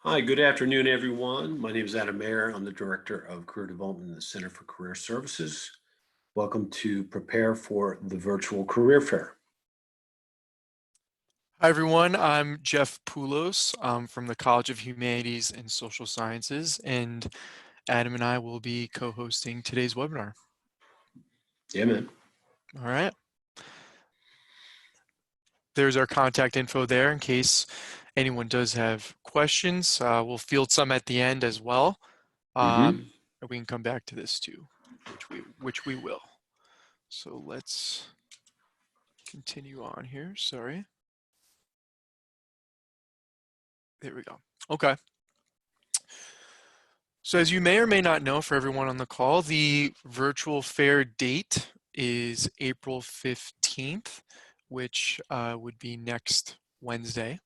Hi, good afternoon, everyone. My name is Adam Mayer. I'm the Director of Career Development in the Center for Career Services. Welcome to prepare for the virtual career fair. Hi, everyone. I'm Jeff Poulos from the College of Humanities and Social Sciences, and Adam and I will be co-hosting today's webinar. Yeah, man. All right. There's our contact info there in case anyone does have questions. We'll field some at the end as well. And we can come back to this too, which we will. So let's continue on here. Sorry. There we go. Okay. So as you may or may not know, for everyone on the call, the virtual fair date is April 15th, which would be next Wednesday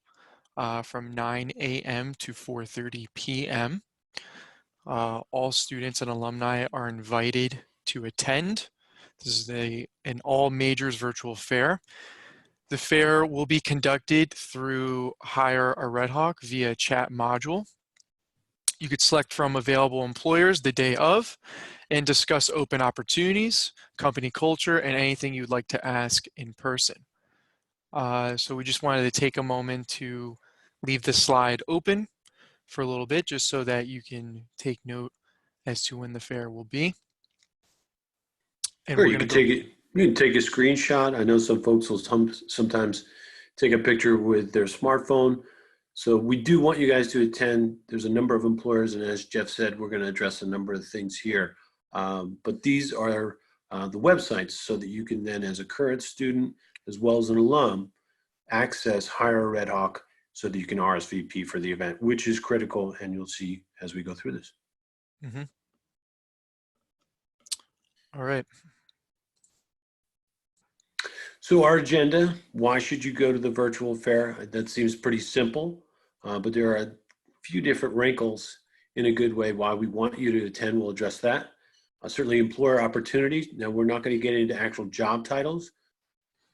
from 9 a.m. to 4:30 p.m. All students and alumni are invited to attend. This is an all majors virtual fair. The fair will be conducted through Hire a Red Hawk via chat module. You could select from available employers the day of and discuss open opportunities, company culture, and anything you'd like to ask in person. So we just wanted to take a moment to leave the slide open for a little bit just so that you can take note as to when the fair will be. And Sure, we're you going can to go. take it. You can take a screenshot. I know some folks will sometimes take a picture with their smartphone. So we do want you guys to attend. There's a number of employers, and as Jeff said, we're going to address a number of things here. But these are the websites so that you can then, as a current student as well as an alum, access Hire a Red Hawk so that you can RSVP for the event, which is critical, and you'll see as we go through this. All right. So our agenda, why should you go to the virtual fair? That seems pretty simple, but there are a few different wrinkles in a good way why we want you to attend. We'll address that. Certainly employer opportunities. Now, we're not going to get into actual job titles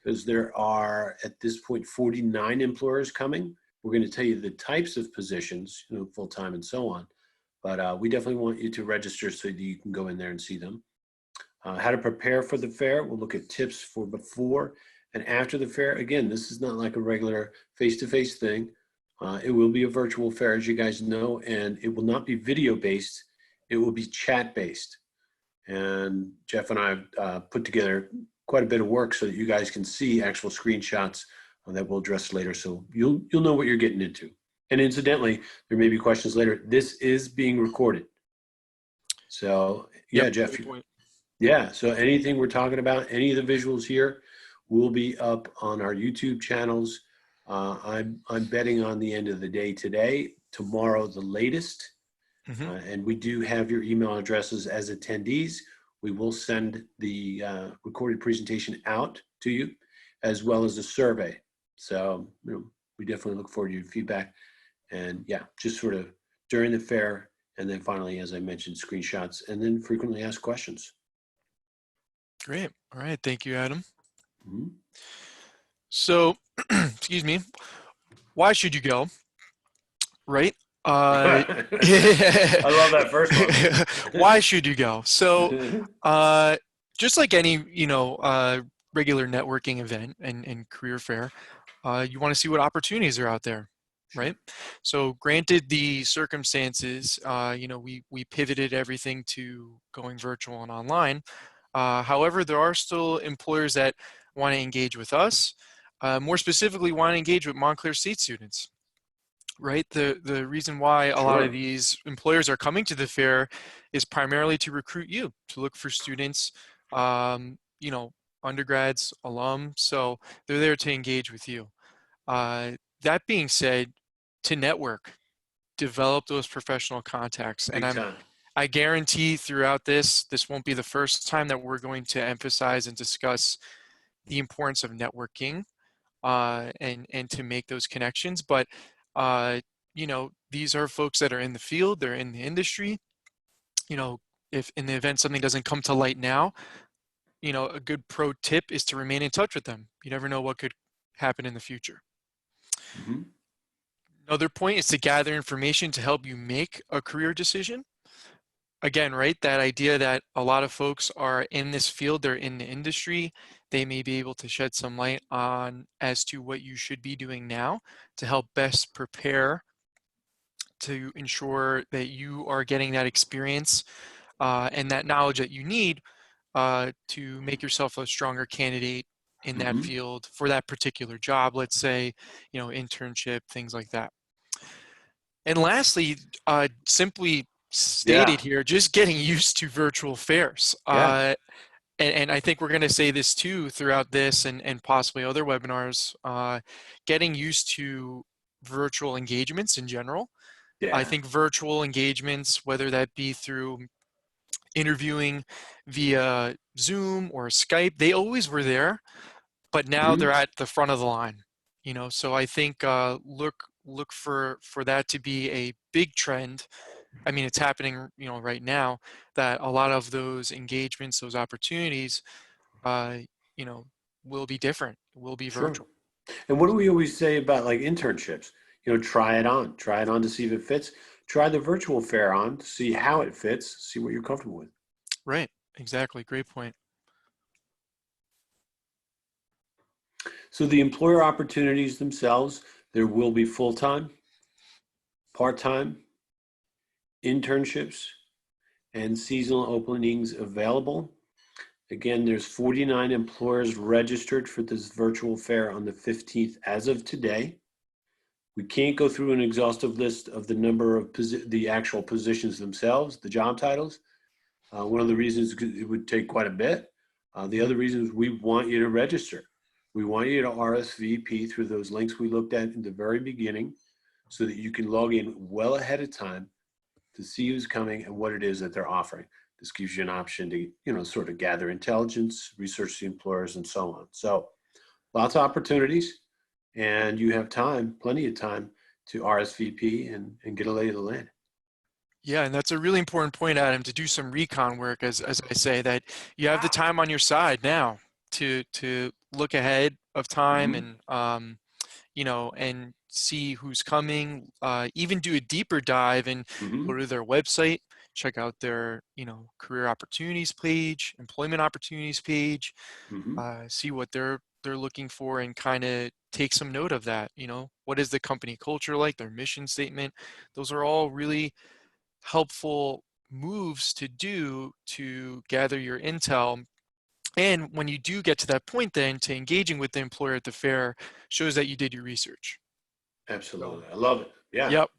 because there are, at this point, 49 employers coming. We're going to tell you the types of positions, full-time and so on. But we definitely want you to register so that you can go in there and see them. How to prepare for the fair. We'll look at tips for before and after the fair. Again, this is not like a regular face-to-face thing. It will be a virtual fair, as you guys know, and it will not be video-based. It will be chat-based. And Jeff and I have put together quite a bit of work so that you guys can see actual screenshots that we'll address later. So you'll know what you're getting into. And incidentally, there may be questions later. This is being recorded. So yeah, Yep, Jeff. great point. Yeah, so anything we're talking about, any of the visuals here will be up on our YouTube channels. I'm betting on the end of the day today, tomorrow the latest. And we do have your email addresses as attendees. We will send the recorded presentation out to you, as well as a survey. So we definitely look forward to your feedback. And yeah, just sort of during the fair, and then finally, as I mentioned, screenshots, and then frequently asked questions. Great. All right. Thank you, Adam. So, excuse me, why should you go? Right? I love that first one. Why should you go? So, just like any, regular networking event and career fair, you want to see what opportunities are out there, right? So, granted the circumstances, we pivoted everything to going virtual and online. However, there are still employers that want to engage with us, more specifically want to engage with Montclair State students, right? The reason why a lot of these employers are coming to the fair is primarily to recruit you, to look for students, undergrads, alum, so they're there to engage with you. That being said, to network, develop those professional contacts. And I guarantee throughout this won't be the first time that we're going to emphasize and discuss the importance of networking and to make those connections. But, these are folks that are in the field, they're in the industry. If in the event something doesn't come to light now, a good pro tip is to remain in touch with them. You never know what could happen in the future. Another point is to gather information to help you make a career decision. Again, right, that idea that a lot of folks are in this field, they're in the industry, they may be able to shed some light on as to what you should be doing now to help best prepare to ensure that you are getting that experience and that knowledge that you need to make yourself a stronger candidate in that Hmm. field for that particular job, let's say, internship, things like that. And lastly, simply Yeah. stated here, just getting used to virtual fairs. Yeah. And I think we're going to say this too throughout this and possibly other webinars, getting used to virtual engagements in general. I Yeah. think virtual engagements, whether that be through interviewing via Zoom or Skype, they always were there, but now they're Hmm. at the front of the line. So I think look for that to be a big trend. I mean, it's happening, right now, that a lot of those engagements, those opportunities, uh, you know, will be different, will be Sure. virtual. And what do we always say about like internships? Try it on to see if it fits. Try the virtual fair on to see how it fits, see what you're comfortable with. Right. Exactly. Great point. So the employer opportunities themselves, there will be full-time, part-time, internships, and seasonal openings available. Again, there's 49 employers registered for this virtual fair on the 15th as of today. We can't go through an exhaustive list of the number of the actual positions themselves, the job titles. One of the reasons it would take quite a bit. The Mhm. other reason is we want you to register. We want you to RSVP through those links we looked at in the very beginning so that you can log in well ahead of time to see who's coming and what it is that they're offering. This gives you an option to, sort of gather intelligence, research the employers, and so on. So lots of opportunities, and you have time, plenty of time to RSVP and get a lay of the land. Yeah, and that's a really important point, Adam, to do some recon work, as I say, that you have the time on your side now to look ahead of time Mm-hmm. and see who's coming. Even do a deeper dive and Mm-hmm. go to their website, check out their career opportunities page, employment opportunities page, Mm-hmm. see what they're looking for, and kind of take some note of that. What is the company culture like? Their mission statement. Those are all really helpful moves to do to gather your intel. And when you do get to that point, then to engaging with the employer at the fair shows that you did your research. So, Absolutely. I love it. Yeah. yep.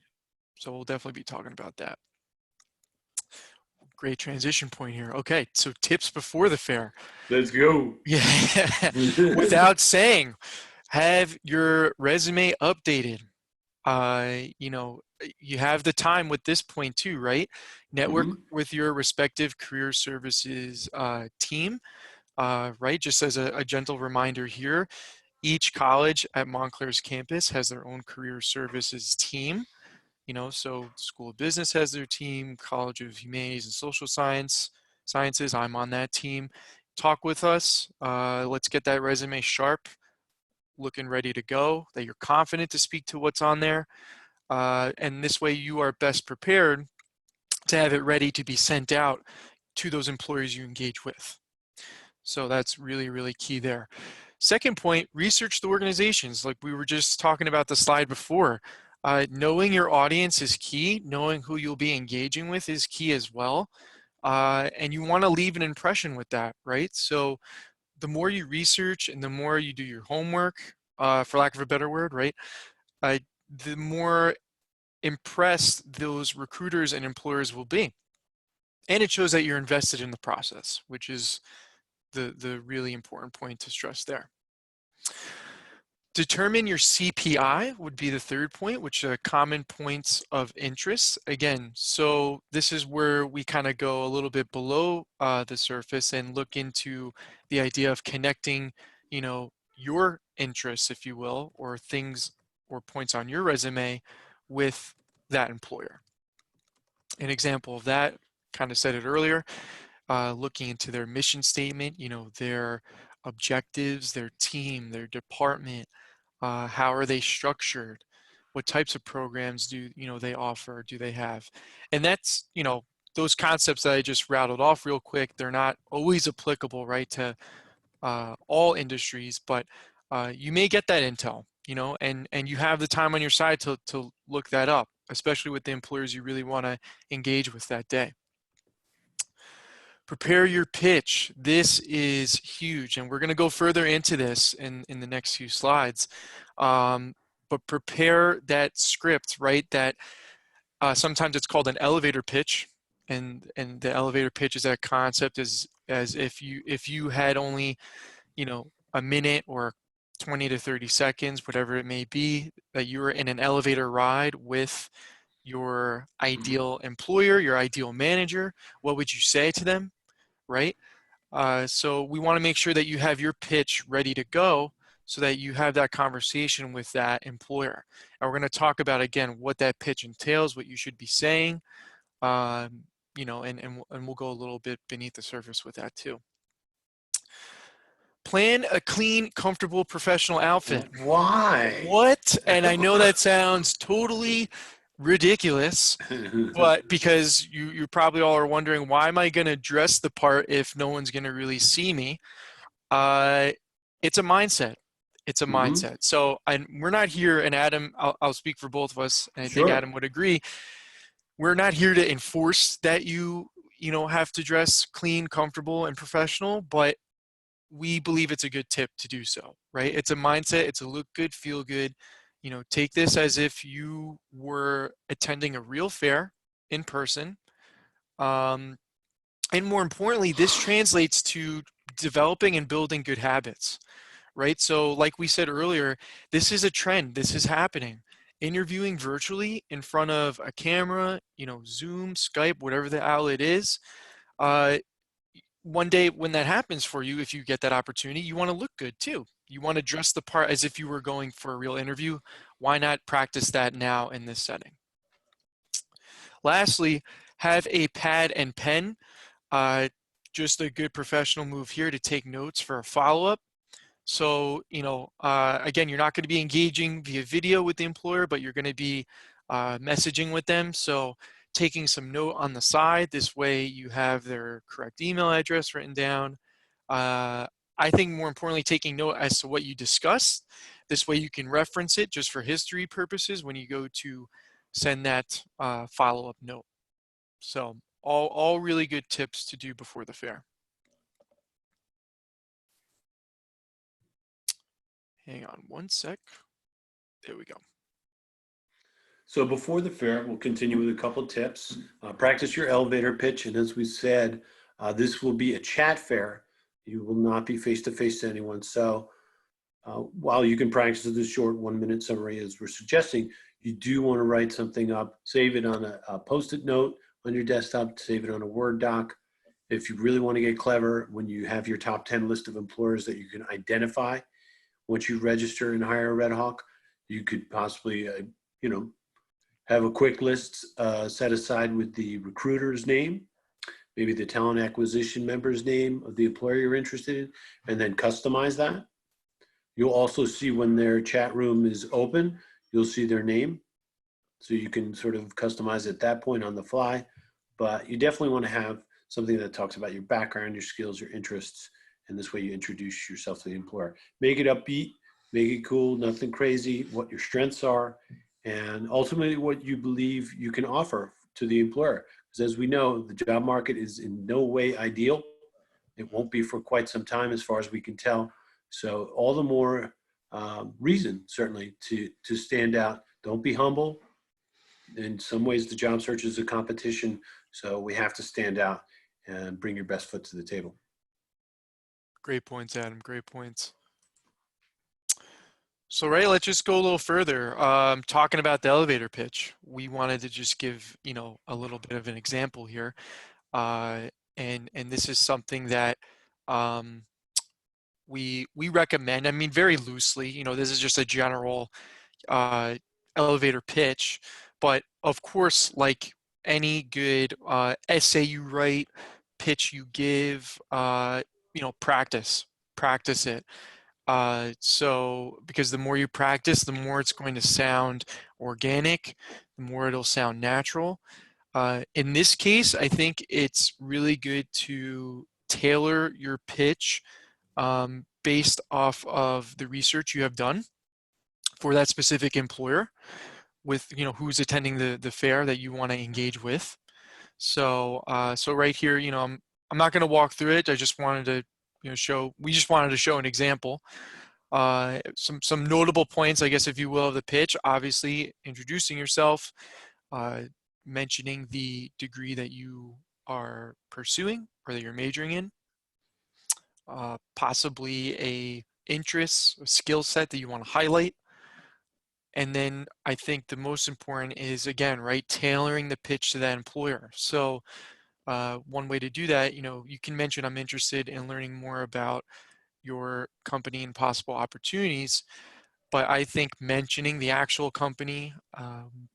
So we'll definitely be talking about that. Great transition point here. Okay, so tips before the fair. Let's go. Yeah, without saying, have your resume updated. You have the time with this point too, right? Network Hmm. with your respective career services team, right? Just as a gentle reminder here, each college at Montclair's campus has their own career services team. So School of Business has their team, College of Humanities and Social Sciences. I'm on that team. Talk with us. Let's get that resume sharp, looking ready to go. That you're confident to speak to what's on there, and this way you are best prepared to have it ready to be sent out to those employers you engage with. So that's really, really key there. Second point, research the organizations. Like we were just talking about the slide before. Knowing your audience is key. Knowing who you'll be engaging with is key as well. And you want to leave an impression with that, right? So the more you research and the more you do your homework, for lack of a better word, right? Uh, the more impressed those recruiters and employers will be. And it shows that you're invested in the process, which is the really important point to stress there. Determine your CPI would be the third point, which are common points of interest. Again, so this is where we kind of go a little bit below the surface and look into the idea of connecting, your interests, if you will, or things or points on your resume with that employer. An example of that, kind of said it earlier, looking into their mission statement, their objectives, their team, their department, how are they structured, What types of programs do they offer? Do they have? And that's those concepts that I just rattled off real quick. They're not always applicable, right, to all industries, but you may get that intel, and you have the time on your side to look that up, especially with the employers you really want to engage with that day. Prepare your pitch. This is huge, and we're going to go further into this in the next few slides. But prepare that script, right? That sometimes it's called an elevator pitch, and the elevator pitch is that concept is as if you had only a minute or 20 to 30 seconds, whatever it may be, that you were in an elevator ride with your ideal employer, your ideal manager. What would you say to them, right? So we want to make sure that you have your pitch ready to go so that you have that conversation with that employer. And we're going to talk about, again, what that pitch entails, what you should be saying, and we'll go a little bit beneath the surface with that too. Plan a clean, comfortable, professional outfit. Why? What? And I know that sounds totally ridiculous, but because you probably all are wondering, why am I going to dress the part if no one's going to really see me? It's a mindset. It's a mindset. So we're not here, and Adam, I'll speak for both of us, and I think Sure. Adam would agree. We're not here to enforce that you have to dress clean, comfortable, and professional, but we believe it's a good tip to do so, right? It's a mindset. It's a look good, feel good. Take this as if you were attending a real fair in person. And more importantly, this translates to developing and building good habits, right? So like we said earlier, this is a trend. This is happening. Interviewing virtually in front of a camera, Zoom, Skype, whatever the outlet is. One day when that happens for you, if you get that opportunity, you want to look good too. You want to dress the part as if you were going for a real interview. Why not practice that now in this setting? Lastly, have a pad and pen. Just a good professional move here to take notes for a follow-up. So, again, you're not going to be engaging via video with the employer, but you're going to be messaging with them. So taking some note on the side, this way you have their correct email address written down. I think more importantly, taking note as to what you discussed. This way you can reference it just for history purposes when you go to send that follow-up note. So all really good tips to do before the fair. Hang on one sec. There we go. So before the fair, we'll continue with a couple tips. Practice your elevator pitch, and as we said, this will be a chat fair. You will not be face-to-face to anyone. So while you can practice the short 1-minute summary as we're suggesting, you do want to write something up, save it on a Post-it note on your desktop, save it on a Word doc. If you really want to get clever, when you have your top 10 list of employers that you can identify, once you register and hire a Red Hawk, you could possibly, have a quick list set aside with the recruiter's name, maybe the talent acquisition member's name of the employer you're interested in, and then customize that. You'll also see when their chat room is open, you'll see their name. So you can sort of customize at that point on the fly, but you definitely want to have something that talks about your background, your skills, your interests, and this way you introduce yourself to the employer. Make it upbeat, make it cool, nothing crazy, what your strengths are, and ultimately what you believe you can offer to the employer. Because as we know, the job market is in no way ideal. It won't be for quite some time as far as we can tell. So all the more reason, certainly, to stand out. Don't be humble. In some ways, the job search is a competition, so we have to stand out and bring your best foot to the table. Great points, Adam. Great points. So, Ray, let's just go a little further. Talking about the elevator pitch, we wanted to just give a little bit of an example here, and this is something that we recommend. I mean, very loosely. This is just a general elevator pitch, but of course, like any good essay you write, pitch you give, practice it. So because the more you practice, the more it's going to sound organic, the more it'll sound natural. In this case, I think it's really good to tailor your pitch based off of the research you have done for that specific employer with, who's attending the fair that you want to engage with. So, so right here, I'm not going to walk through it. I just wanted to, we just wanted to show an example. Some notable points, I guess, if you will, of the pitch. Obviously, introducing yourself, mentioning the degree that you are pursuing or that you're majoring in, possibly a interest, a skill set that you want to highlight. And then I think the most important is, again, right, tailoring the pitch to that employer. So one way to do that, you can mention, I'm interested in learning more about your company and possible opportunities. But I think mentioning the actual company,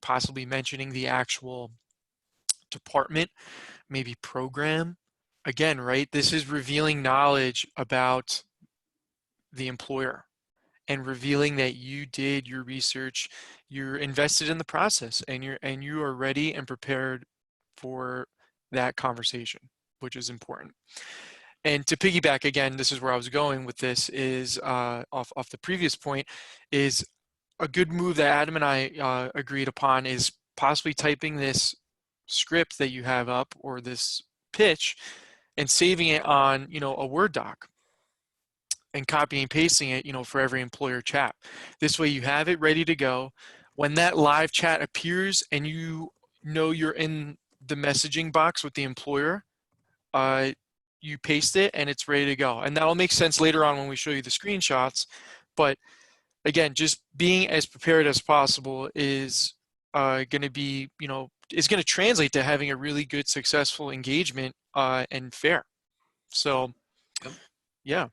possibly mentioning the actual department, maybe program, again, right, this is revealing knowledge about the employer and revealing that you did your research, you're invested in the process, and you are ready and prepared for that conversation, which is important. And to piggyback again, this is where I was going with this, is off the previous point, is a good move that Adam and I agreed upon is possibly typing this script that you have up or this pitch and saving it on, a Word doc and copying and pasting it, for every employer chat. This way you have it ready to go. When that live chat appears and you're in the messaging box with the employer, you paste it and it's ready to go. And that'll make sense later on when we show you the screenshots. But again, just being as prepared as possible is going to be, is going to translate to having a really good, successful engagement and fair. So, Yep. yeah.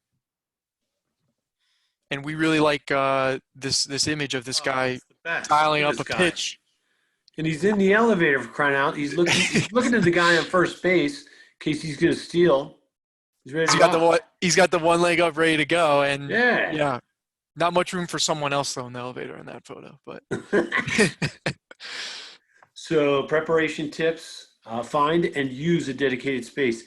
And we really like this image of this Oh, guy it's the best. Look dialing at up this a guy. pitch. And he's in the elevator for crying out. He's looking at the guy on first base in case he's going to steal. He's ready to rock. He's got the one leg up, ready to go, and Yeah. yeah, not much room for someone else though in the elevator in that photo. But So preparation tips, find and use a dedicated space.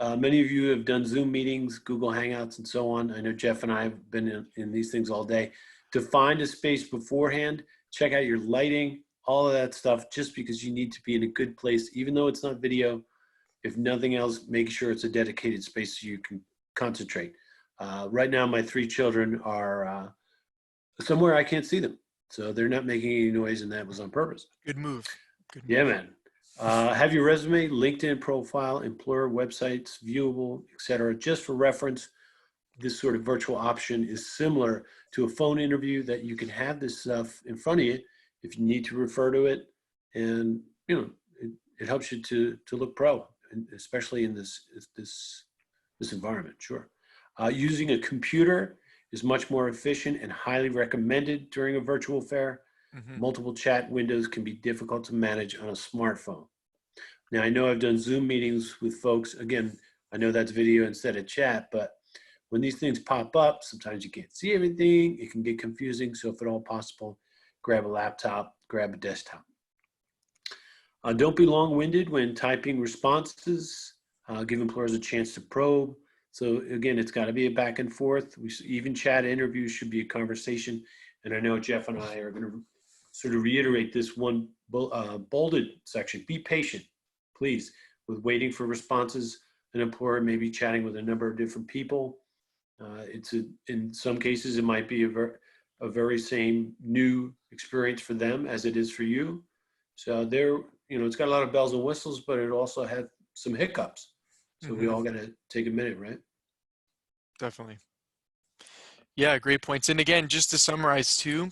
Many of you have done Zoom meetings, Google Hangouts, and so on. I know Jeff and I have been in these things all day. To find a space beforehand, check out your lighting, all of that stuff, just because you need to be in a good place, even though it's not video. If nothing else, make sure it's a dedicated space so you can concentrate. Right now, my 3 children are somewhere I can't see them. So they're not making any noise, and that was on purpose. good move. Good move. Yeah, man. Have your resume, LinkedIn profile, employer websites, viewable, etc. Just for reference, this sort of virtual option is similar to a phone interview that you can have this stuff in front of you if you need to refer to it. And, it helps you to look pro, especially in this environment, sure. Using a computer is much more efficient and highly recommended during a virtual fair. Mm-hmm. Multiple chat windows can be difficult to manage on a smartphone. Now, I know I've done Zoom meetings with folks. Again, I know that's video instead of chat, but when these things pop up, sometimes you can't see everything. It can get confusing. So if at all possible, grab a laptop, grab a desktop. Don't be long-winded when typing responses. Give employers a chance to probe. So again, it's got to be a back and forth. Even chat interviews should be a conversation. And I know Jeff and I are going to sort of reiterate this one bolded section. Be patient, please, with waiting for responses. An employer may be chatting with a number of different people. In some cases, it might be a very same new experience for them as it is for you. So it's got a lot of bells and whistles, but it also had some hiccups. So we all got to take a minute, right? Definitely. Yeah, great points. And again, just to summarize too,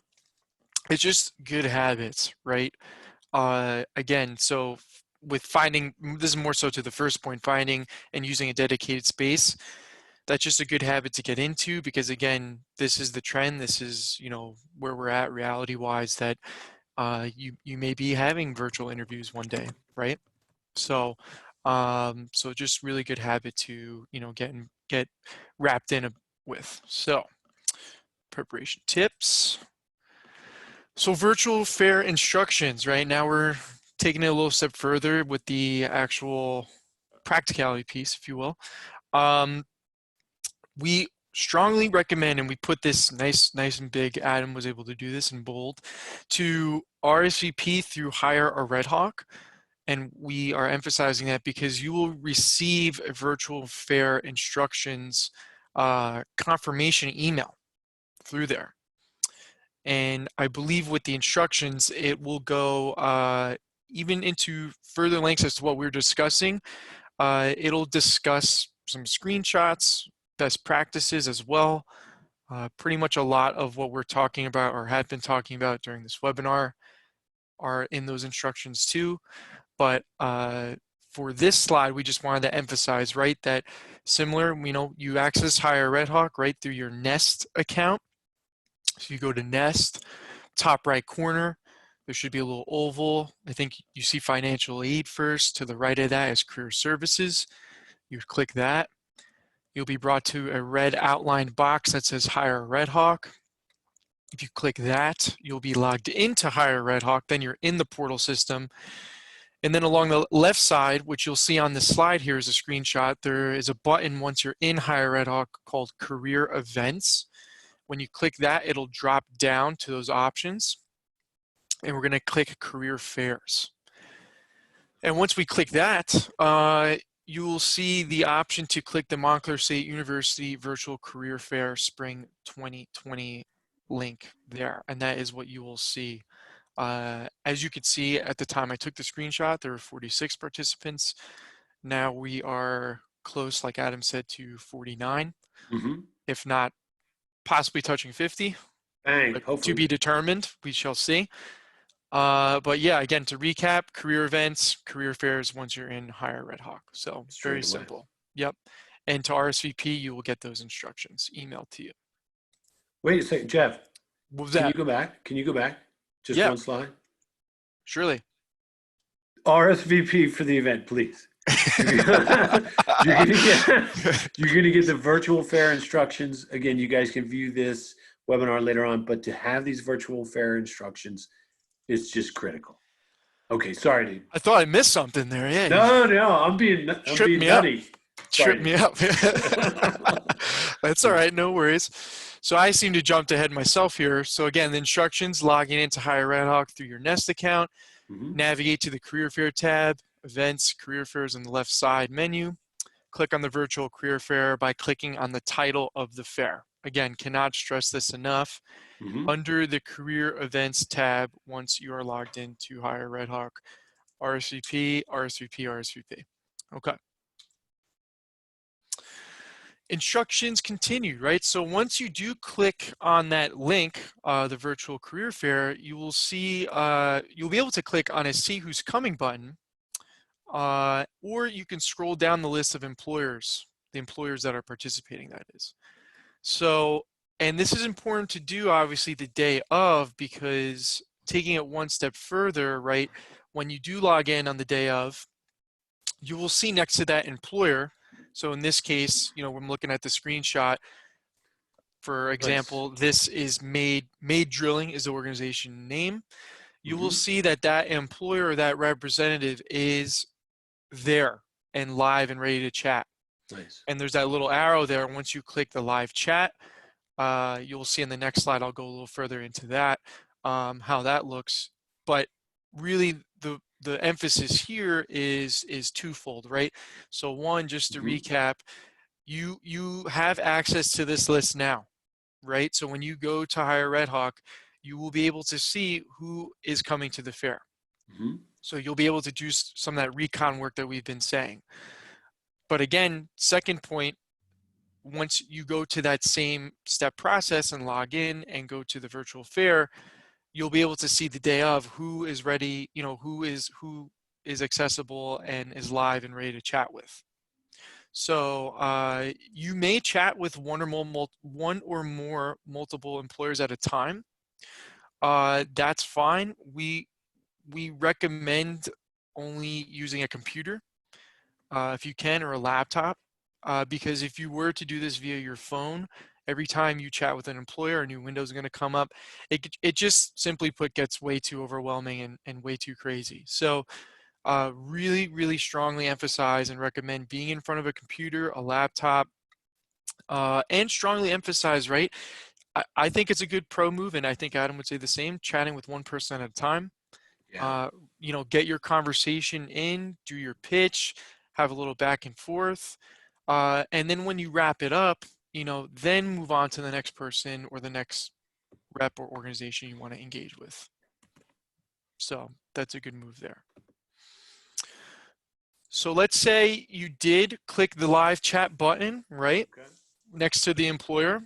it's just good habits, right? Again, so with finding, this is more so to the first point, finding and using a dedicated space. That's just a good habit to get into because again, this is the trend. This is, where we're at reality wise, that you may be having virtual interviews one day, right? So so just really good habit to, get wrapped in with. So preparation tips. So virtual fair instructions, right? Now we're taking it a little step further with the actual practicality piece, if you will. We strongly recommend, and we put this nice and big, Adam was able to do this in bold, to RSVP through Hire a Red Hawk. And we are emphasizing that because you will receive a virtual fair instructions confirmation email through there. And I believe with the instructions, it will go even into further lengths as to what we're discussing. It'll discuss some screenshots, best practices as well. Pretty much a lot of what we're talking about or have been talking about during this webinar are in those instructions too. But for this slide, we just wanted to emphasize, right, that similar, you access Hire Red Hawk right through your Nest account. So you go to Nest, top right corner, there should be a little oval. I think you see financial aid first. To the right of that is career services. You click that. You'll be brought to a red outlined box that says Hire Red Hawk. If you click that, you'll be logged into Hire Red Hawk. Then you're in the portal system. And then along the left side, which you'll see on this slide here is a screenshot, there is a button once you're in Hire Red Hawk called Career Events. When you click that, it'll drop down to those options. And we're going to click Career Fairs. And once we click that, you will see the option to click the Montclair State University Virtual Career Fair Spring 2020 link there. And that is what you will see. As you can see at the time I took the screenshot, there were 46 participants. Now we are close, like Adam said, to 49, if not possibly touching 50. Bang, hopefully. To be determined, we shall see. But yeah, again, to recap, career events, career fairs once you're in Hire Red Hawk. So very simple. Yep. And to RSVP, you will get those instructions emailed to you. Wait a second, Jeff. What was Can that? you go back? Can you go back? Just one slide. Surely. RSVP for the event, please. You're gonna get the virtual fair instructions. Again, you guys can view this webinar later on, but to have these virtual fair instructions, it's just critical. Okay, sorry, dude. I thought I missed something there. Yeah. No, I'm being nutty. Trip me up. That's all right. No worries. So I seem to jump ahead myself here. So again, the instructions, logging into Hire Red Hawk through your Nest account, navigate to the Career Fair tab, Events, Career Fairs on the left side menu. Click on the virtual career fair by clicking on the title of the fair. Again, cannot stress this enough. Under the Career Events tab, once you are logged into Hire Red Hawk, RSVP, RSVP, RSVP. Okay. Instructions continue, right? So once you do click on that link, the virtual career fair, you will see, you'll be able to click on a See Who's Coming button, or you can scroll down the list of employers, the employers that are participating, that is. So, and this is important to do obviously the day of, because taking it one step further, right, when you do log in on the day of, you will see next to that employer. So in this case, I'm looking at the screenshot. For example, this is Made Drilling is the organization name. You will see that that employer or that representative is there and live and ready to chat. Nice. And there's that little arrow there. Once you click the live chat, you'll see in the next slide, I'll go a little further into that, how that looks. But really the emphasis here is twofold, right? So one, just to recap, you have access to this list now, right? So when you go to Hire Red Hawk, you will be able to see who is coming to the fair. So you'll be able to do some of that recon work that we've been saying. But again, second point, once you go to that same step process and log in and go to the virtual fair, you'll be able to see the day of who is ready, who is accessible and is live and ready to chat with. So you may chat with one or more multiple employers at a time. That's fine. We recommend only using a computer if you can, or a laptop, because if you were to do this via your phone, Every time you chat with an employer, a new window is going to come up. It just simply put gets way too overwhelming and way too crazy. So really, really strongly emphasize and recommend being in front of a computer, a laptop, and strongly emphasize, right? I think it's a good pro move, and I think Adam would say the same, chatting with one person at a time. Yeah. Get your conversation in, do your pitch, have a little back and forth. And then when you wrap it up, then move on to the next person or the next rep or organization you want to engage with. So that's a good move there. So let's say you did click the live chat button, right? Okay. Next to the employer.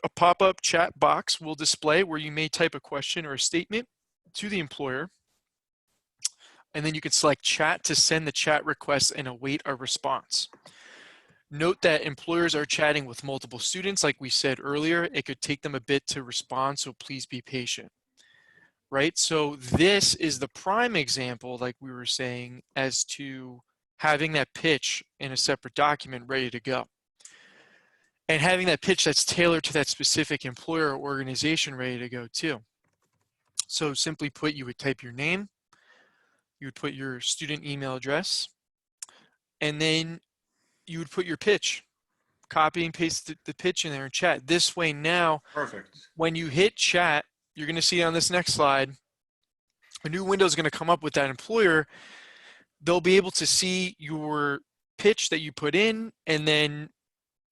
A pop-up chat box will display where you may type a question or a statement to the employer. And then you can select chat to send the chat request and await a response. Note that employers are chatting with multiple students. Like we said earlier, it could take them a bit to respond, so please be patient. Right? So this is the prime example, like we were saying, as to having that pitch in a separate document ready to go. And having that pitch that's tailored to that specific employer or organization ready to go too. So simply put, you would type your name, you would put your student email address, and then you would put your pitch. Copy and paste the pitch in there and chat. This way now, Perfect. when you hit chat, you're going to see on this next slide, a new window is going to come up with that employer. They'll be able to see your pitch that you put in, and then,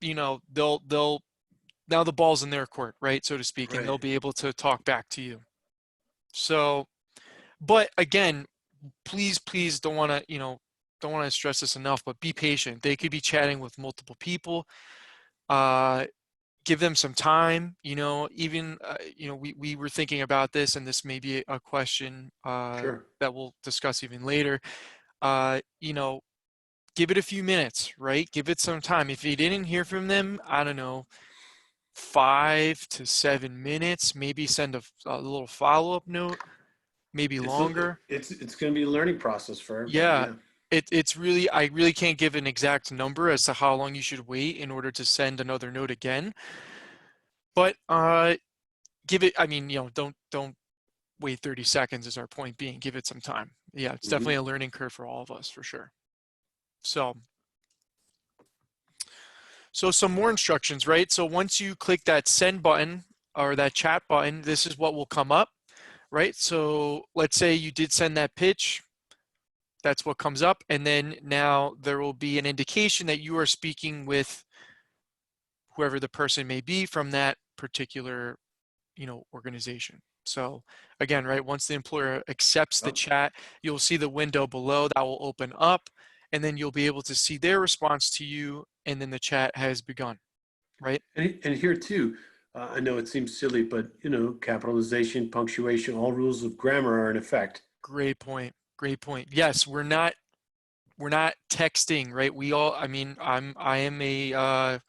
they'll now the ball's in their court, right, so to speak, and they'll Right. be able to talk back to you. So, but again, please don't want to stress this enough, but be patient. They could be chatting with multiple people. Give them some time, even, we were thinking about this, and this may be a question Sure. that we'll discuss even later. Give it a few minutes, right? Give it some time. If you didn't hear from them, I don't know, 5 to 7 minutes, maybe send a little follow-up note, maybe longer. It's going to be a learning process for everybody. Yeah, Yeah. it's really, I really can't give an exact number as to how long you should wait in order to send another note again. But give it, don't wait 30 seconds is our point being. Give it some time. Yeah, it's definitely a learning curve for all of us, for sure. So some more instructions, right? So once you click that send button or that chat button, this is what will come up, right? So let's say you did send that pitch. That's what comes up. And then now there will be an indication that you are speaking with whoever the person may be from that particular, organization. So again, right, once the employer accepts the chat, you'll see the window below that will open up, and then you'll be able to see their response to you, and then the chat has begun, right? And here too, I know it seems silly, but capitalization, punctuation, all rules of grammar are in effect. Great point. Great point. Yes, we're not texting, right? We all, I am a,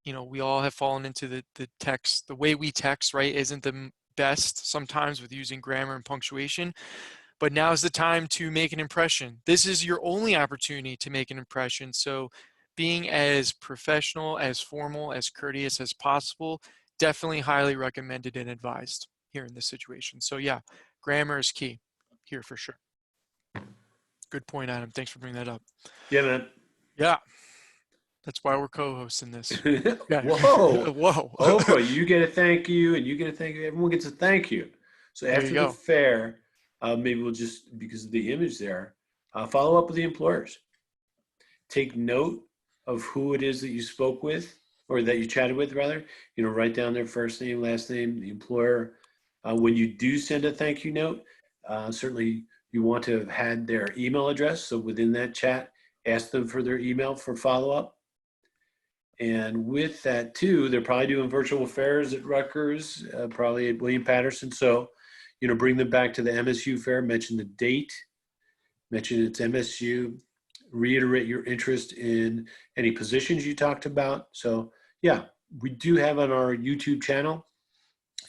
we all have fallen into the text. The way we text, right, isn't the best sometimes with using grammar and punctuation. But now's the time to make an impression. This is your only opportunity to make an impression. So being as professional, as formal, as courteous as possible, definitely highly recommended and advised here in this situation. So yeah, grammar is key here for sure. Good point, Adam. Thanks for bringing that up. Yeah, man. Yeah, that's why we're co-hosting this. Yeah. Whoa. Whoa. Oprah, you get a thank you, and you get a thank you. Everyone gets a thank you. So There you after the go. fair, maybe we'll just, because of the image there, follow up with the employers. Take note of who it is that you spoke with, or that you chatted with, rather. Write down their first name, last name, the employer. When you do send a thank you note, certainly you want to have had their email address. So within that chat, ask them for their email for follow-up. And with that too, they're probably doing virtual fairs at Rutgers, probably at William Patterson. So, bring them back to the MSU fair, mention the date, mention it's MSU, reiterate your interest in any positions you talked about. So yeah, we do have on our YouTube channel,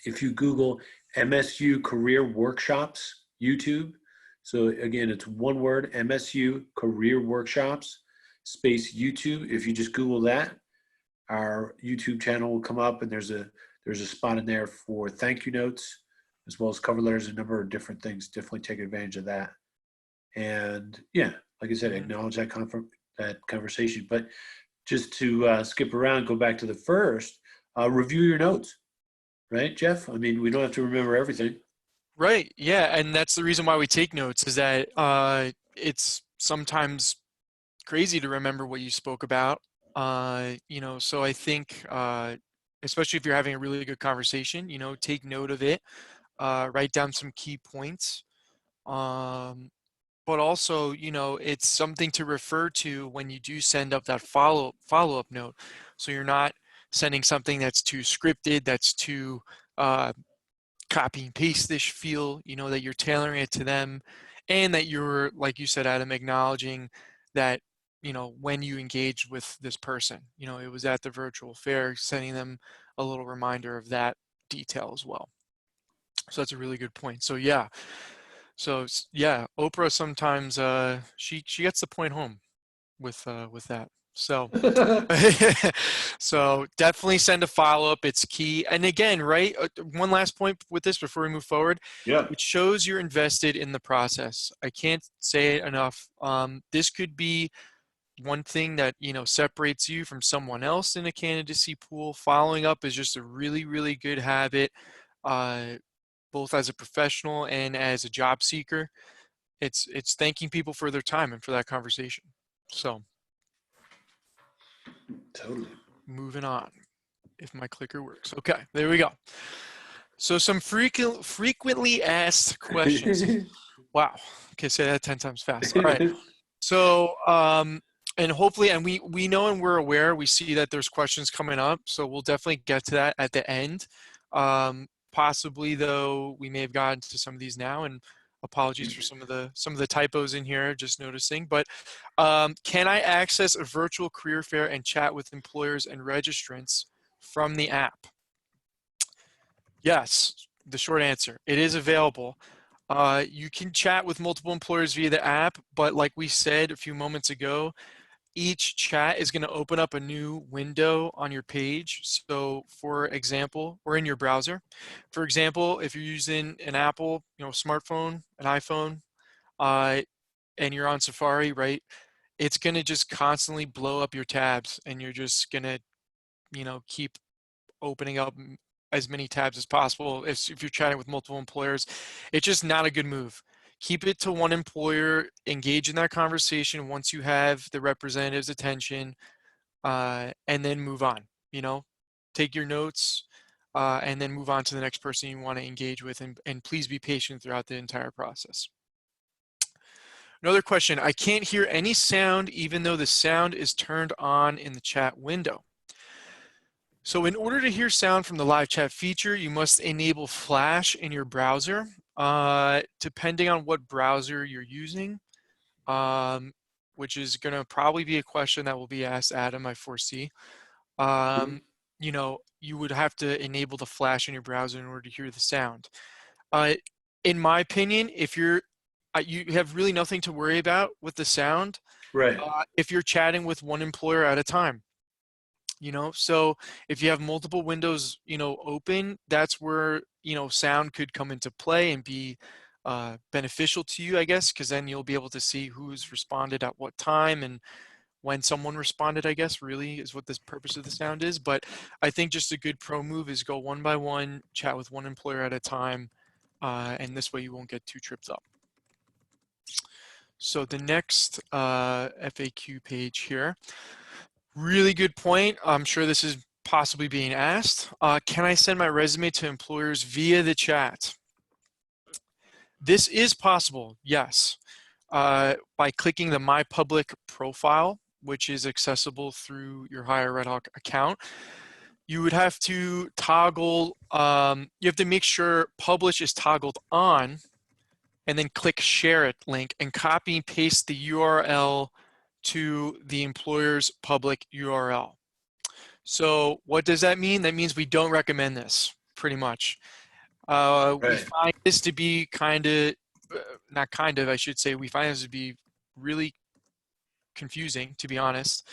if you Google MSU Career Workshops, YouTube. So again, it's one word, MSU Career Workshops, space YouTube. If you just Google that, our YouTube channel will come up, and there's a spot in there for thank you notes, as well as cover letters, a number of different things. Definitely take advantage of that. And yeah, like I said, acknowledge that conversation. But just to skip around, go back to the first, review your notes, right, Jeff? I mean, we don't have to remember everything. Right. Yeah. And that's the reason why we take notes is that it's sometimes crazy to remember what you spoke about. So I think, especially if you're having a really good conversation, take note of it, write down some key points. But also, it's something to refer to when you do send up that follow-up note. So you're not sending something that's too scripted, that's too copy and paste-ish feel, that you're tailoring it to them, and that you're, like you said, Adam, acknowledging that, when you engaged with this person, it was at the virtual fair, sending them a little reminder of that detail as well. So that's a really good point. So yeah, yeah, Oprah sometimes she gets the point home with that. So so definitely send a follow-up. It's key. And again, right, one last point with this before we move forward. Yeah. It shows you're invested in the process. I can't say it enough. This could be one thing that separates you from someone else in a candidacy pool. Following up is just a really, really good habit, both as a professional and as a job seeker. It's thanking people for their time and for that conversation. So Totally. moving on, if my clicker works. Okay, there we go. So some frequently asked questions. Wow. Okay, say that 10 times fast. All right. So and hopefully, and we know and we're aware, we see that there's questions coming up. So we'll definitely get to that at the end. Possibly though, we may have gotten to some of these now, and apologies for some of the typos in here, just noticing. But can I access a virtual career fair and chat with employers and registrants from the app? Yes, the short answer. It is available. You can chat with multiple employers via the app, but like we said a few moments ago, each chat is going to open up a new window on your page. So for example, or in your browser. For example, if you're using an Apple, smartphone, an iPhone, and you're on Safari, right? It's going to just constantly blow up your tabs, and you're just going to, keep opening up as many tabs as possible. If you're chatting with multiple employers, it's just not a good move. Keep it to one employer, engage in that conversation once you have the representative's attention, and then move on. Take your notes, and then move on to the next person you want to engage with, and please be patient throughout the entire process. Another question, I can't hear any sound even though the sound is turned on in the chat window. So in order to hear sound from the live chat feature, you must enable Flash in your browser. Depending on what browser you're using, which is going to probably be a question that will be asked Adam, I foresee. You would have to enable the Flash in your browser in order to hear the sound. In my opinion, if you have really nothing to worry about with the sound, Right. if you're chatting with one employer at a time. So if you have multiple windows open, that's where sound could come into play and be beneficial to you, I guess, because then you'll be able to see who's responded at what time and when someone responded, I guess, really is what this purpose of the sound is. But I think just a good pro move is go one by one, chat with one employer at a time, and this way you won't get too tripped up. So the next FAQ page here, really good point. I'm sure this is possibly being asked. Can I send my resume to employers via the chat? This is possible, yes, by clicking the My Public profile, which is accessible through your Hire Red Hawk account. You would have to toggle, you have to make sure Publish is toggled on, and then click Share It link and copy and paste the URL to the employer's public URL. So what does that mean? That means we don't recommend this, pretty much. We find this to be not kind of, I should say, we find this to be really confusing, to be honest,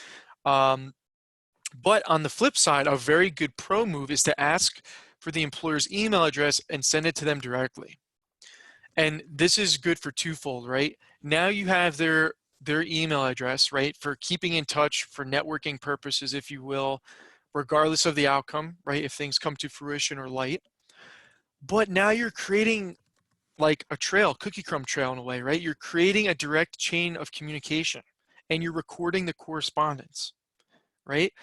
But on the flip side, a very good pro move is to ask for the employer's email address and send it to them directly. And this is good for twofold, right? Now you have their email address, right, for keeping in touch, for networking purposes, if you will, regardless of the outcome, right, if things come to fruition or light. But now you're creating like a trail, cookie crumb trail in a way, right? You're creating a direct chain of communication and you're recording the correspondence, right?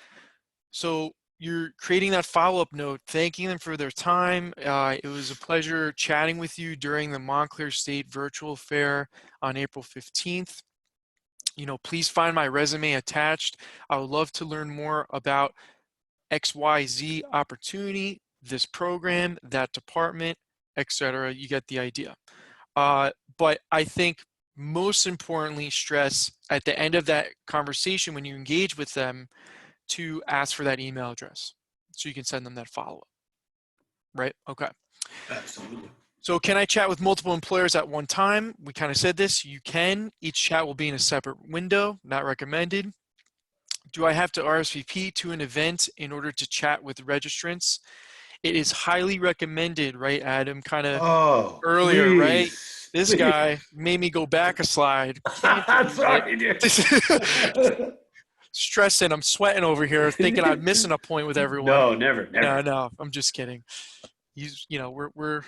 So you're creating that follow-up note, thanking them for their time. It was a pleasure chatting with you during the Montclair State Virtual Fair on April 15th. You know, please find my resume attached. I would love to learn more about XYZ opportunity, this program, that department, etc. You get the idea. But I think most importantly, stress at the end of that conversation when you engage with them to ask for that email address so you can send them that follow-up, right? Okay. Absolutely. So can I chat with multiple employers at one time? We kind of said this. You can. Each chat will be in a separate window, not recommended. Do I have to RSVP to an event in order to chat with registrants? It is highly recommended, right, Adam? Kind of Oh, earlier, right? please, This please. guy made me go back a slide. Can't do Sorry, it. dude. Stressing. I'm sweating over here, thinking I'm missing a point with everyone. No, never, No, never. no, I'm just kidding. You know, we're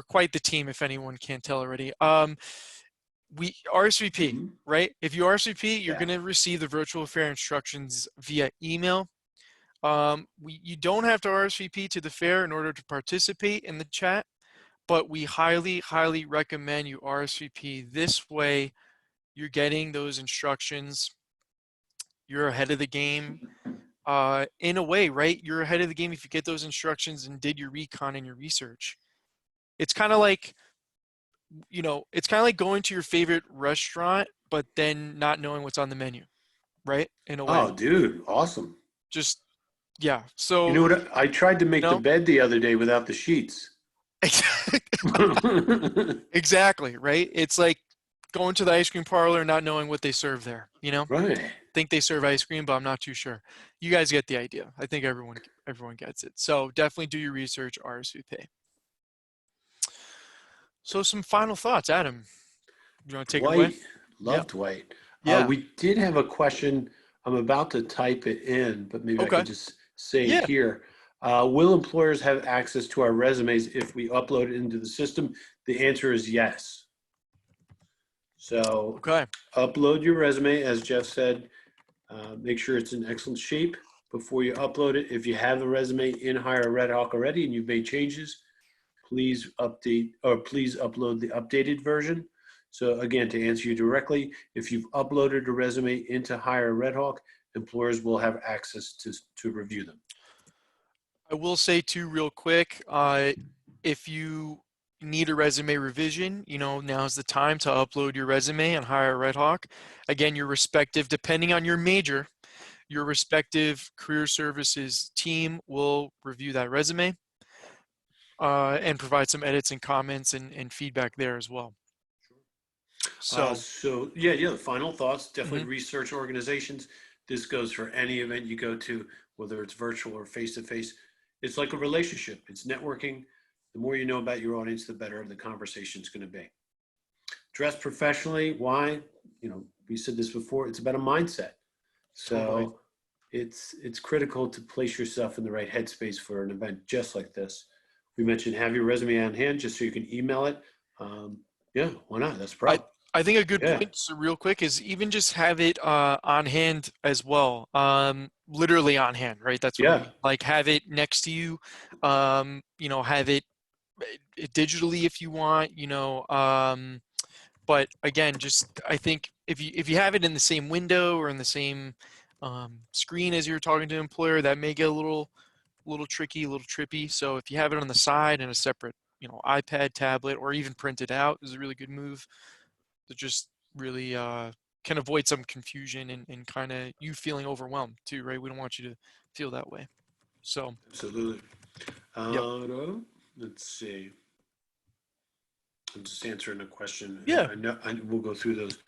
quite the team. If anyone can't tell already. We RSVP, Mhm. right? If you RSVP, you're Yeah. going to receive the virtual fair instructions via email. You don't have to RSVP to the fair in order to participate in the chat, but we highly, highly recommend you RSVP. This way, you're getting those instructions. You're ahead of the game. In a way, right? You're ahead of the game if you get those instructions and did your recon and your research. It's kind of like, you know, it's kind of like going to your favorite restaurant, but then not knowing what's on the menu, right? In a way. Oh, dude, awesome. Just, yeah. You So, know what? I tried to make the no, bed the other day without the sheets. exactly, right? It's like going to the ice cream parlor and not knowing what they serve there, you know? Right. Think they serve ice cream, but I'm not too sure. You guys get the idea. I think everyone gets it. So definitely do your research, RSVP. So some final thoughts, Adam. You want to take it away? Dwight, Yeah. love Dwight. Yeah. We did have a question. I'm about to type it in, but maybe I Okay. could just say it Yeah. here. Will employers have access to our resumes if we upload it into the system? The answer is yes. So Okay. upload your resume, as Jeff said. Make sure it's in excellent shape before you upload it. If you have the resume in Hire Red Hawk already and you've made changes, please update or please upload the updated version. So again, to answer you directly, if you've uploaded a resume into Hire Red Hawk, employers will have access to review them. I will say too, real quick, if you need a resume revision, you know, now's the time to upload your resume and hire Red Hawk. Again, your respective, depending on your major, your respective career services team will review that resume and provide some edits and comments and feedback there as well. So, So yeah, the final thoughts, definitely mhm. research organizations. This goes for any event you go to, whether it's virtual or face-to-face. It's like a relationship. It's networking. The more you know about your audience, the better the conversation is going to be. Dress professionally. Why? You know, we said this before. It's about a mindset. Totally. So it's critical to place yourself in the right headspace for an event just like this. We mentioned have your resume on hand just so you can email it. Yeah, why not? That's I pro. I think a good Yeah, point, so real quick, is even just have it on hand as well. Literally on hand, right? That's what I yeah. mean. Like have it next to you. You know, have it digitally if you want. You know, but again, just I think if you have it in the same window or in the same screen as you're talking to an employer, that may get a little tricky, a little trippy. So if you have it on the side in a separate, you know, iPad, tablet, or even printed out, is a really good move to just really can avoid some confusion and kind of you feeling overwhelmed too, right? We don't want you to feel that way. So, Absolutely. yep. Let's see. just answering a question. Yeah. I know, we'll go through those.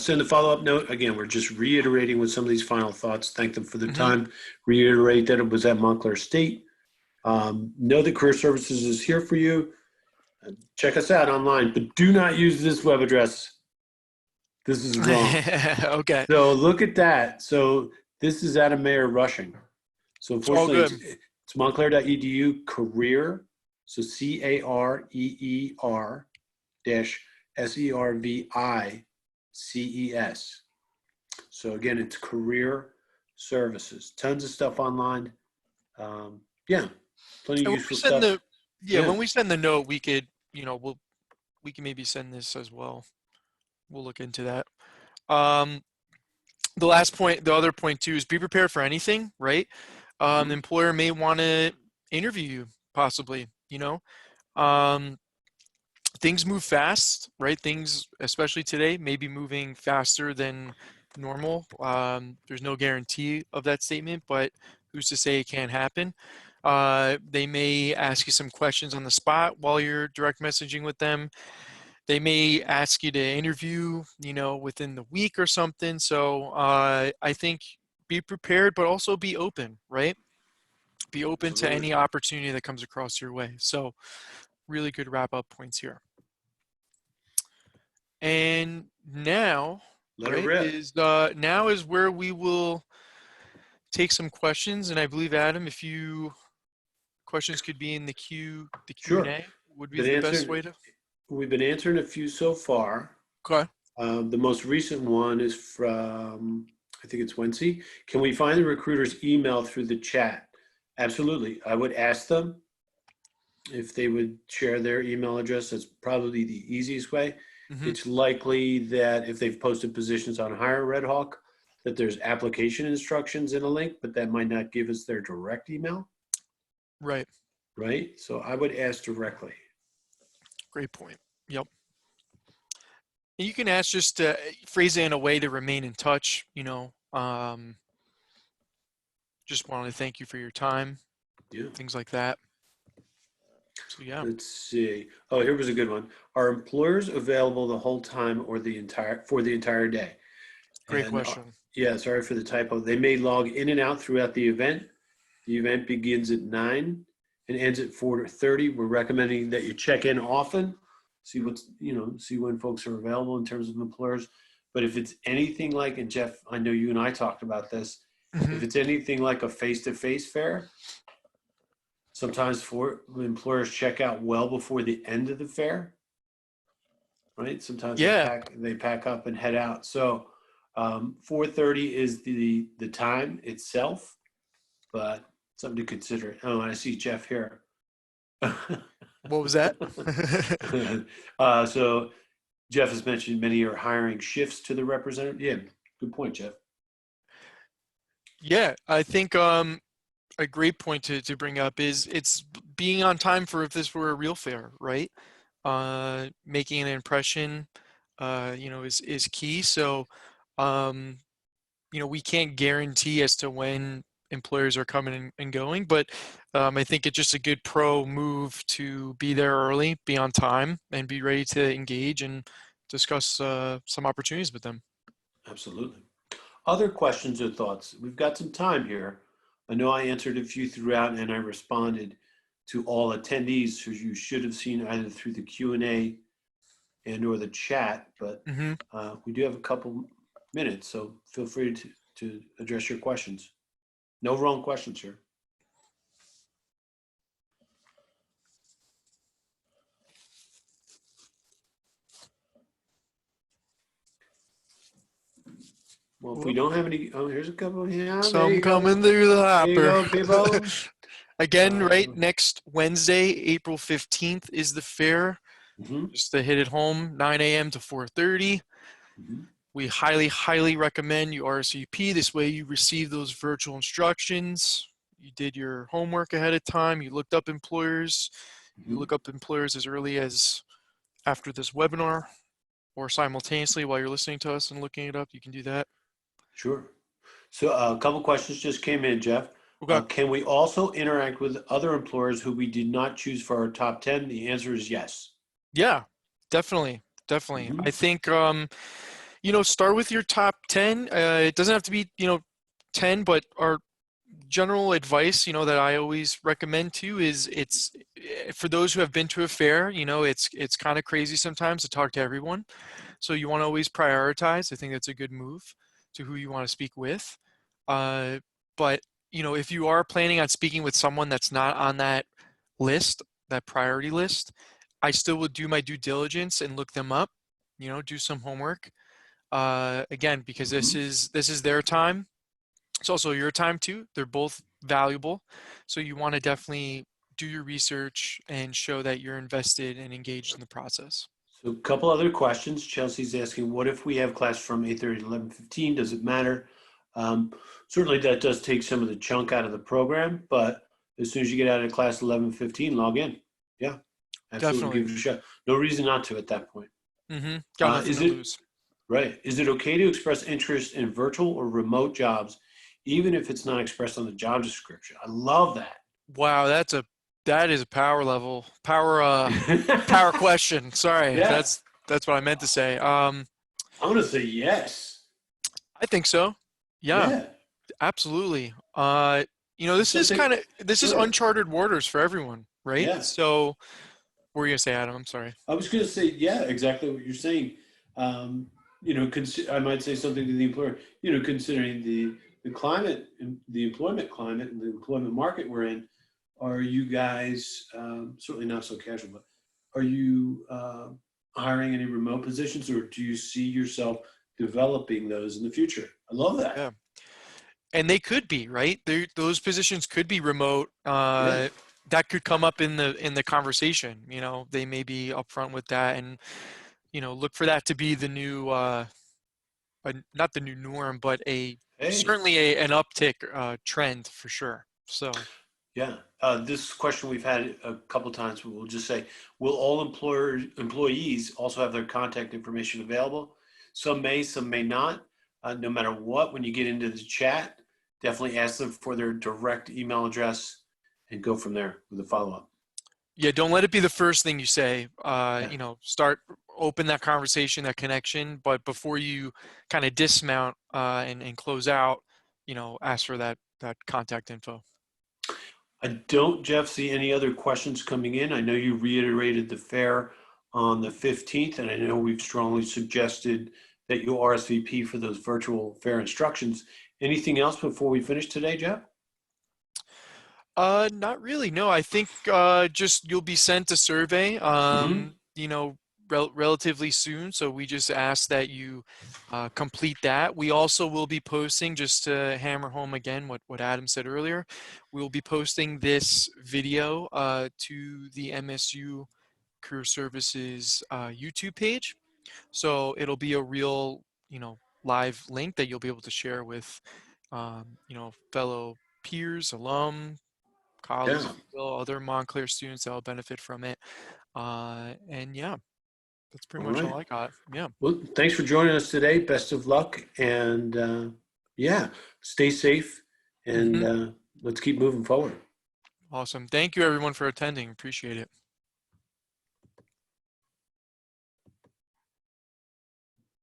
Send a follow-up note. Again, we're just reiterating with some of these final thoughts. Thank them for the time. Reiterate that it was at Montclair State. Know that Career Services is here for you. Check us out online, but do not use this web address. This is wrong. Okay. So look at that. So this is out of Mayor Rushing. So It's all unfortunately, good. it's Montclair.edu career. So CAREER dash SERVICES. So again, it's career services. Tons of stuff online. Yeah, plenty of And when we useful send stuff. when we send the note, we could, we can maybe send this as well. We'll look into that. The last point, the other point too, is be prepared for anything, right? The employer may want to interview you, possibly, things move fast, right? Things, especially today, may be moving faster than normal. There's no guarantee of that statement, but who's to say it can't happen? They may ask you some questions on the spot while you're direct messaging with them. They may ask you to interview, within the week or something. So I think be prepared, but also be open, right? Be open to Absolutely. any opportunity that comes across your way. So really good wrap up points here. And now, Let it right, rip. now is where we will take some questions. And I believe, Adam, if you questions could be in the Sure. Q&A would be Been the best answering. way to. We've been answering a few so far. Okay. The most recent one is from, I think it's Wednesday. Can we find the recruiter's email through the chat? Absolutely. I would ask them if they would share their email address. That's probably the easiest way. Mm-hmm. It's likely that if they've posted positions on Hire Red Hawk, that there's application instructions in a link, but that might not give us their direct email. Right. Right? So I would ask directly. Great point. Yep. And you can ask just to phrase it in a way to remain in touch, just wanted to thank you for your time, Yeah. things like that. So yeah. Let's see. Oh, here was a good one. Are employers available the whole time or the entire day? Great And question. yeah, sorry for the typo. They may log in and out throughout the event. The event begins at 9 and ends at 4:30. We're recommending that you check in often, see see when folks are available in terms of employers. But if it's anything like, and Jeff, I know you and I talked about this, if it's anything like a face-to-face fair, sometimes employers check out well before the end of the fair, right? Sometimes Yeah. they pack up and head out. So 4:30 is the time itself, but something to consider. Oh, and I see Jeff here. What was that? So Jeff has mentioned many are hiring shifts to the representative. Yeah, good point, Jeff. Yeah, I think a great point to bring up is it's being on time for if this were a real fair, right? Making an impression, is key. So, we can't guarantee as to when employers are coming and going, but I think it's just a good pro move to be there early, be on time, and be ready to engage and discuss some opportunities with them. Absolutely. Other questions or thoughts? We've got some time here. I know I answered a few throughout and I responded to all attendees who you should have seen either through the Q&A and or the chat, but we do have a couple minutes, so feel free to address your questions. No wrong questions here. Well, if we don't have any, oh, here's a couple. Yeah, there Some you go. coming through the There you hopper. go, people. Again, right, next Wednesday, April 15th is the fair. Mm-hmm. Just to hit it home, 9 a.m. to 4:30. Mm-hmm. We highly, highly recommend you RSVP. This way you receive those virtual instructions. You did your homework ahead of time. You looked up employers. You look up employers as early as after this webinar or simultaneously while you're listening to us and looking it up. You can do that. Sure. So a couple questions just came in, Jeff. Okay. Can we also interact with other employers who we did not choose for our top 10? The answer is yes. Yeah. Definitely, definitely. I Mhm. think start with your top 10. It doesn't have to be 10, but our general advice, that I always recommend too is it's for those who have been to a fair, it's kind of crazy sometimes to talk to everyone. So you want to always prioritize. I think that's a good move to who you want to speak with. Uh, but if you are planning on speaking with someone that's not on that list, that priority list, I still would do my due diligence and look them up. Do some homework. Again, because Mhm. this is their time. It's also your time too. They're both valuable, so you want to definitely do your research and show that you're invested and engaged in the process. So a couple other questions. Chelsea's asking, what if we have class from 8:30 to 11:15? Does it matter? Um, Certainly that does take some of the chunk out of the program, but as soon as you get out of class 11:15, log in. Yeah, absolutely. Definitely. Give it a shot. No reason not to at that point. Got nothing Is to it lose. right? Is it okay to express interest in virtual or remote jobs, even if it's not expressed on the job description? I love that. Wow, that is a power question. Sorry, Yeah, that's what I meant to say. I'm gonna say yes. I think so. Yeah, Yeah, absolutely. it's something. This is Sure. uncharted waters for everyone, right? Yeah. So, what were you gonna say, Adam? I'm sorry. I was going to say, yeah, exactly what you're saying. I might say something to the employer. Considering the climate, the employment climate, and the employment market we're in, are you guys certainly not so casual, but are you hiring any remote positions, or do you see yourself developing those in the future? I love that. Yeah. And they could be, right? Those positions could be remote. Yeah. That could come up in the conversation. They may be upfront with that, and look for that to be the new, not the new norm, but a Hey. certainly an uptick trend for sure. So Yeah, this question we've had a couple times, but we'll just say, will all employees also have their contact information available? Some may not. No matter what, when you get into the chat, definitely ask them for their direct email address and go from there with a follow-up. yeah, don't let it be the first thing you say. Yeah, Start open that conversation, that connection, but before you kind of dismount and close out, ask for that contact info. I don't, Jeff, see any other questions coming in. I know you reiterated the fair on the 15th, and I know we've strongly suggested that you RSVP for those virtual fair instructions. Anything else before we finish today, Jeff? Not really. No, I think just you'll be sent a survey, Mm-hmm. relatively soon. So we just ask that you complete that. We also will be posting, just to hammer home again what Adam said earlier, we'll be posting this video to the MSU Career Services YouTube page. So it'll be a real, live link that you'll be able to share with, fellow peers, alum, colleagues, Yeah. if you will, other Montclair students that will benefit from it. And yeah, that's pretty All much all right. I got. Yeah. Well, thanks for joining us today. Best of luck. And yeah, stay safe and hmm let's keep moving forward. Awesome. Thank you everyone for attending. Appreciate it.